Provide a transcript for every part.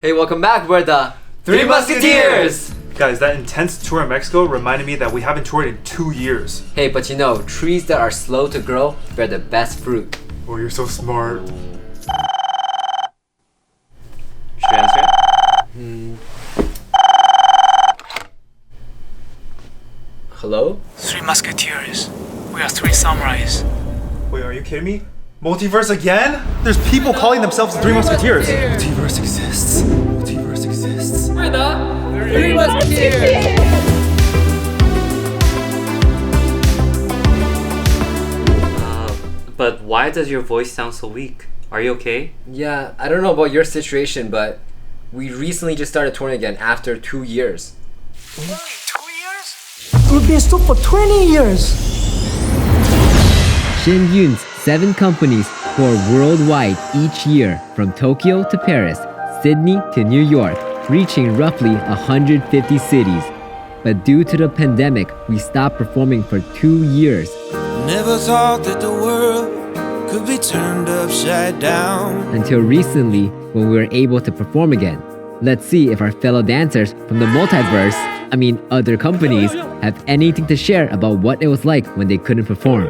Hey, welcome back. We're the Three Musketeers! Guys, that intense tour in Mexico reminded me that we haven't toured in 2 years. Hey, but you know, trees that are slow to grow bear the best fruit. Oh, you're so smart. Should I answer? Hello? Three Musketeers. We are three samurais. Wait, are you kidding me? Multiverse again? There's people calling themselves the Three Musketeers. Multiverse exists. Multiverse exists. We're the Three Musketeers! But why does your voice sound so weak? Are you okay? Yeah, I don't know about your situation, but we recently just started touring again after 2 years. Only 2 years? We've been stopped for 20 years. Shen Yun's 7 companies tour worldwide each year, from Tokyo to Paris, Sydney to New York, reaching roughly 150 cities. But due to the pandemic, we stopped performing for 2 years. Never thought that the world could be turned upside down. Until recently, when we were able to perform again. Let's see if our fellow dancers from the multiverse, other companies, have anything to share about what it was like when they couldn't perform.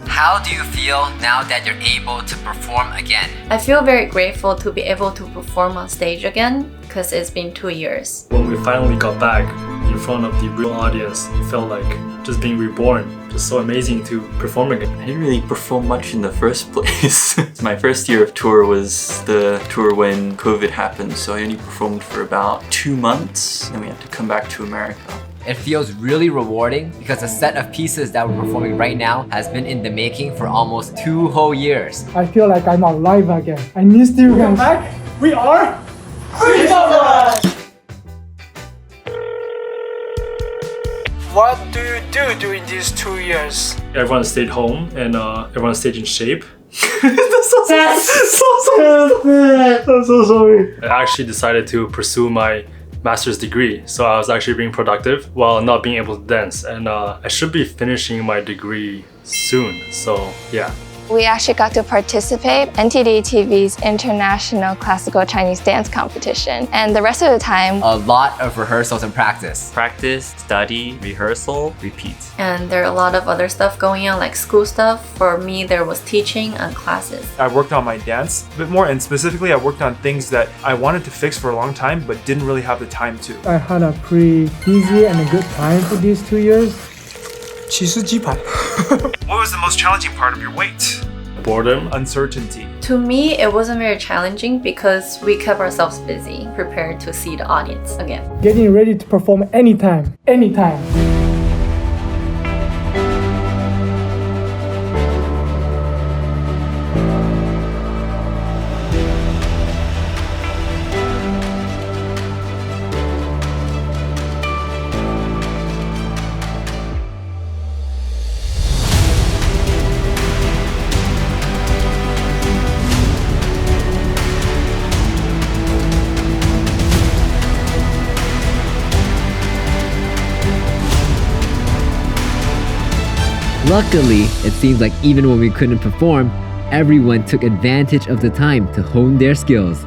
How do you feel now that you're able to perform again? I feel very grateful to be able to perform on stage again because it's been 2 years. When we finally got back in front of the real audience, it felt like just being reborn. Just so amazing to perform again. I didn't really perform much in the first place. My first year of tour was the tour when COVID happened, so I only performed for about 2 months, and we had to come back to America. It feels really rewarding because the set of pieces that we're performing right now has been in the making for almost 2 whole years. I feel like I'm alive again. I missed you guys. Back. We are Three Samurais. What do you do during these 2 years? Everyone stayed home and everyone stayed in shape. That's so stupid. I'm so sorry. I actually decided to pursue my master's degree, so I was actually being productive while not being able to dance, and I should be finishing my degree soon, so yeah. We actually got to participate in NTD TV's International Classical Chinese Dance Competition, and the rest of the time, A lot of rehearsals and practice. Practice, study, rehearsal, repeat. And there are a lot of other stuff going on, like school stuff. For me, there was teaching and classes. I worked on my dance a bit more, and specifically I worked on things that I wanted to fix for a long time but didn't really have the time to. I had a pretty easy and a good time for these 2 years. 起司鸡排. What was the most challenging part of your wait? Boredom. Uncertainty. To me, it wasn't very challenging because we kept ourselves busy, prepared to see the audience again. Getting ready to perform anytime. Anytime. Luckily, it seems like even when we couldn't perform, everyone took advantage of the time to hone their skills.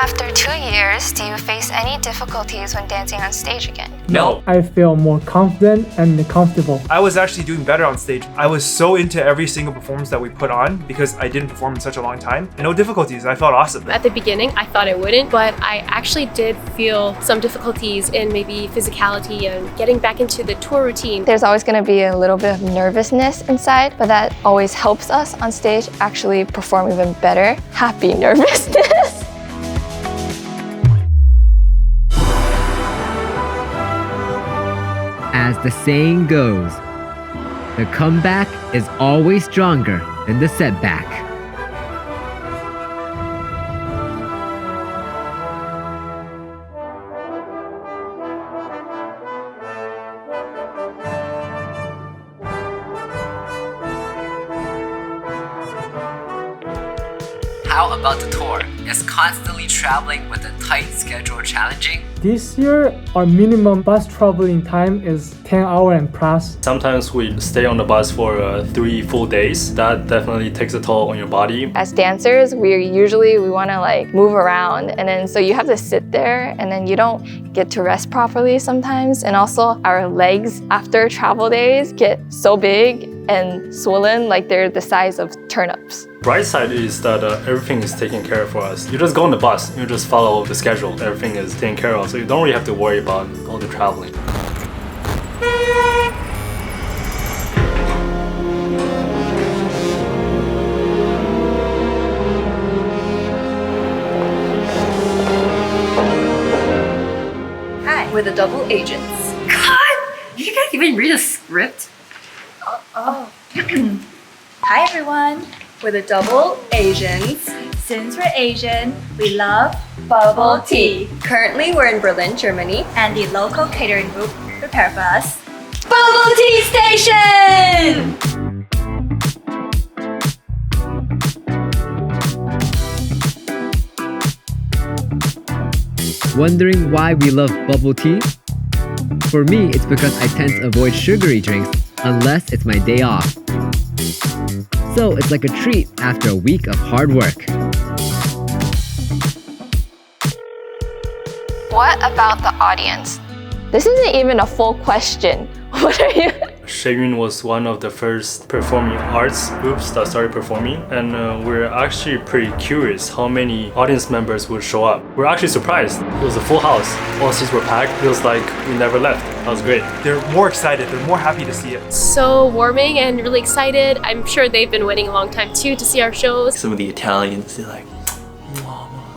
after 2 years, do you face any difficulties when dancing on stage again? No. I feel more confident and comfortable. I was actually doing better on stage. I was so into every single performance that we put on because I didn't perform in such a long time. No difficulties. I felt awesome. At the beginning, I thought I wouldn't, but I actually did feel some difficulties in maybe physicality and getting back into the tour routine. There's always going to be a little bit of nervousness inside, but that always helps us on stage actually perform even better. Happy nervousness. As the saying goes, the comeback is always stronger than the setback. How about the tour? Is constantly traveling with a tight schedule challenging? This year, our minimum bus traveling time is 10 hours and plus. Sometimes we stay on the bus for 3 full days. That definitely takes a toll on your body. As dancers, we want to like move around, and then so you have to sit there, and then you don't get to rest properly sometimes. And also our legs after travel days get so big and swollen, like they're the size of turnips. Bright side is that everything is taken care of for us. You just go on the bus, you just follow the schedule. Everything is taken care of, so you don't really have to worry about all the traveling. Hi, we're the double agents. God! You guys even read a script? Oh. Hi everyone, we're the double Asians. Since we're Asian, we love bubble tea. Currently, we're in Berlin, Germany. And the local catering group prepared for us Bubble Tea Station! Wondering why we love bubble tea? For me, it's because I tend to avoid sugary drinks unless it's my day off. So it's like a treat after a week of hard work. What about the audience? This isn't even a full question. What are you? Shen was one of the first performing arts groups that started performing, and we're actually pretty curious how many audience members would show up. We're actually surprised. It was a full house. All seats were packed. It was like we never left. That was great. They're more excited. They're more happy to see it. So warming and really excited. I'm sure they've been waiting a long time too to see our shows. Some of the Italians, they're like,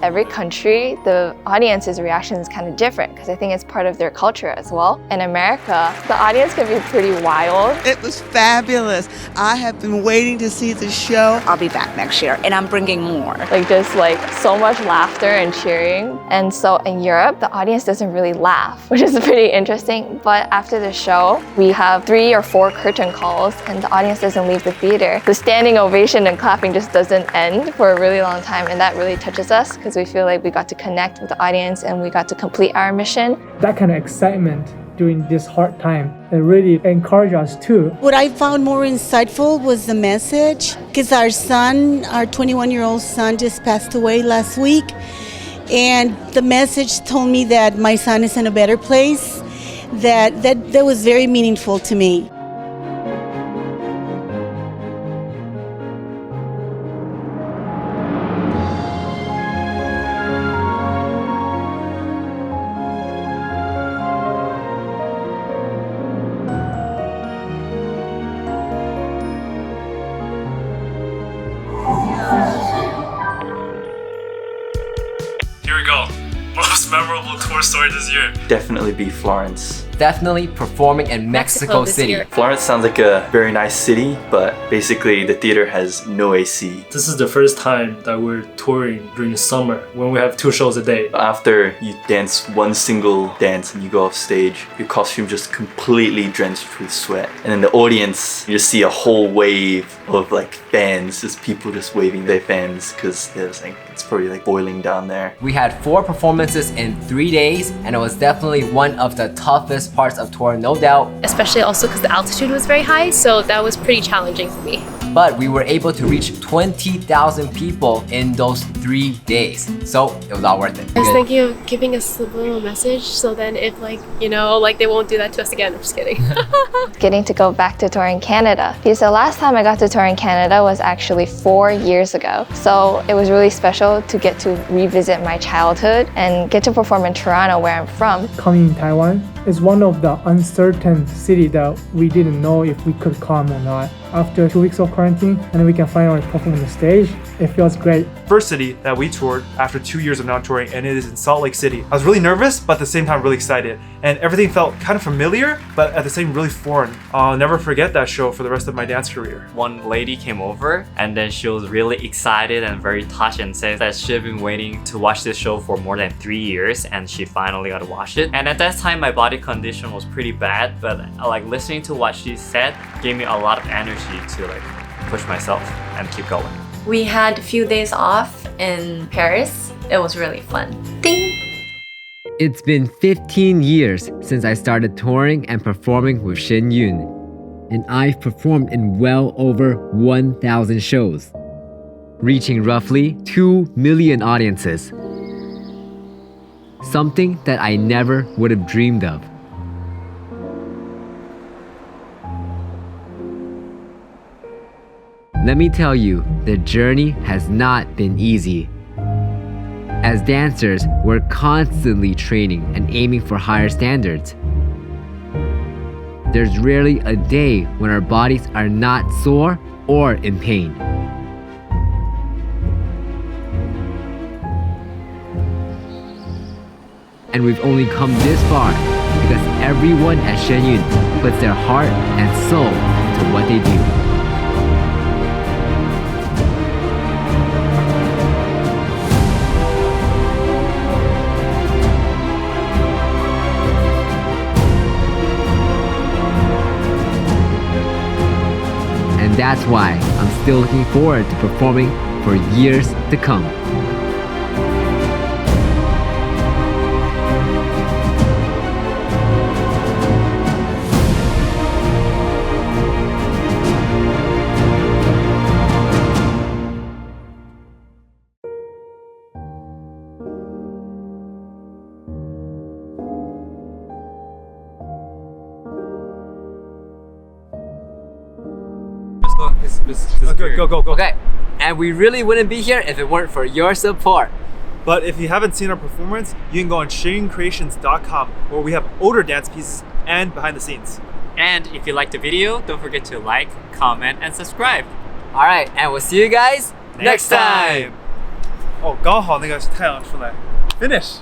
Every country, the audience's reaction is kind of different because I think it's part of their culture as well. In America, the audience can be pretty wild. It was fabulous. I have been waiting to see the show. I'll be back next year and I'm bringing more. Like just like so much laughter and cheering. And so in Europe, the audience doesn't really laugh, which is pretty interesting. But after the show, we have 3 or 4 curtain calls and the audience doesn't leave the theater. The standing ovation and clapping just doesn't end for a really long time, and that really touches us because we feel like we got to connect with the audience and we got to complete our mission. That kind of excitement during this hard time, it really encouraged us too. What I found more insightful was the message, because our son, our 21-year-old son, just passed away last week, and the message told me that my son is in a better place. That was very meaningful to me. Here we go. Most memorable tour story this year. Definitely be Florence. Definitely performing in Mexico City. Florence sounds like a very nice city, but basically the theater has no AC. This is the first time that we're touring during the summer when we have 2 shows a day. After you dance one single dance and you go off stage, your costume just completely drenched with sweat. And in the audience, you just see a whole wave of like fans, just people just waving their fans because there's like, it's probably like boiling down there. We had 4 performances in 3 days, and it was definitely one of the toughest parts of tour, no doubt. Especially also because the altitude was very high, so that was pretty challenging for me. But we were able to reach 20,000 people in those 3 days. So it was all worth it. I was thinking of giving a subliminal message, so then if like, you know, like they won't do that to us again. I'm just kidding. Getting to go back to tour in Canada. Because the last time I got to tour in Canada was actually 4 years ago. So it was really special to get to revisit my childhood and get to perform in Toronto, where I'm from. Coming in Taiwan is one of the uncertain cities that we didn't know if we could come or not. After 2 weeks of quarantine, and then we can finally perform on the stage, it feels great. First city that we toured after 2 years of not touring, and it is in Salt Lake City. I was really nervous, but at the same time really excited. And everything felt kind of familiar, but at the same really foreign. I'll never forget that show for the rest of my dance career. One lady came over and then she was really excited and very touched and said that she had been waiting to watch this show for more than 3 years and she finally got to watch it. And at that time my body condition was pretty bad, but like listening to what she said gave me a lot of energy to like push myself and keep going. We had a few days off in Paris. It was really fun. Ding! It's been 15 years since I started touring and performing with Shen Yun, and I've performed in well over 1,000 shows, reaching roughly 2 million audiences. Something that I never would have dreamed of. Let me tell you, the journey has not been easy. As dancers, we're constantly training and aiming for higher standards. There's rarely a day when our bodies are not sore or in pain. And we've only come this far because everyone at Shen Yun puts their heart and soul into what they do. And that's why I'm still looking forward to performing for years to come. Go. Okay, and we really wouldn't be here if it weren't for your support. But if you haven't seen our performance, you can go on ShenYunCreations.com where we have older dance pieces and behind the scenes. And if you liked the video, don't forget to like, comment, and subscribe. Alright, and we'll see you guys next time! 哦，刚好那个太阳出来 ，finish。